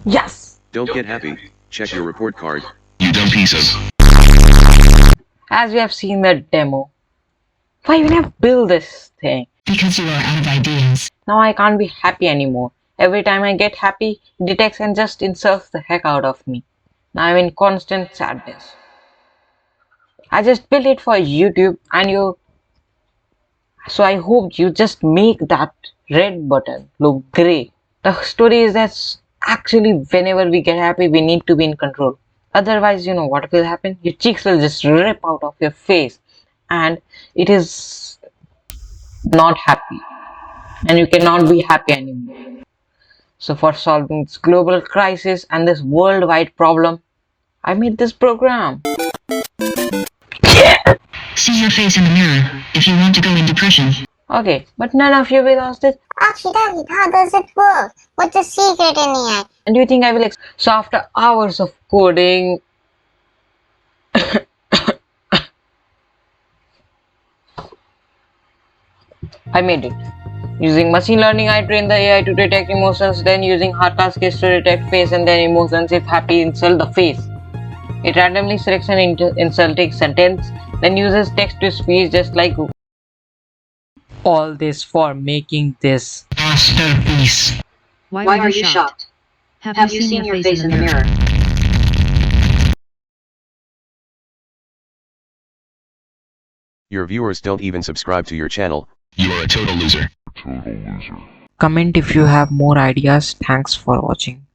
Yes! Don't get happy. Check your report card. You dumb piece of. As we have seen the demo. Why even have built this thing? Because you are out of ideas. Now I can't be happy anymore. Every time I get happy, it detects and just insults the heck out of me. Now I'm in constant sadness. I just built it for YouTube and you. So I hope you just make that red button look grey. The story is that actually whenever we get happy, we need to be in control. Otherwise, you know what will happen? Your cheeks will just rip out of your face and it is not happy. And you cannot be happy anymore. So for solving this global crisis and this worldwide problem, I made this program. See your face in the mirror if you want to go in depression. Okay, but none of you will ask this. Actually, how does it work? What's the secret in the end? And do you think I will? So after hours of coding, I made it. Using machine learning, I trained the AI to detect emotions, then using Harka's case to detect face and then emotions. If happy, insult the face. It randomly selects an insulting sentence, then uses text to speech just like Google. All this for making this Masterpiece. Why are you shocked? Have you seen your face in the mirror? Your viewers don't even subscribe to your channel. You are a total loser. Comment if you have more ideas. Thanks for watching.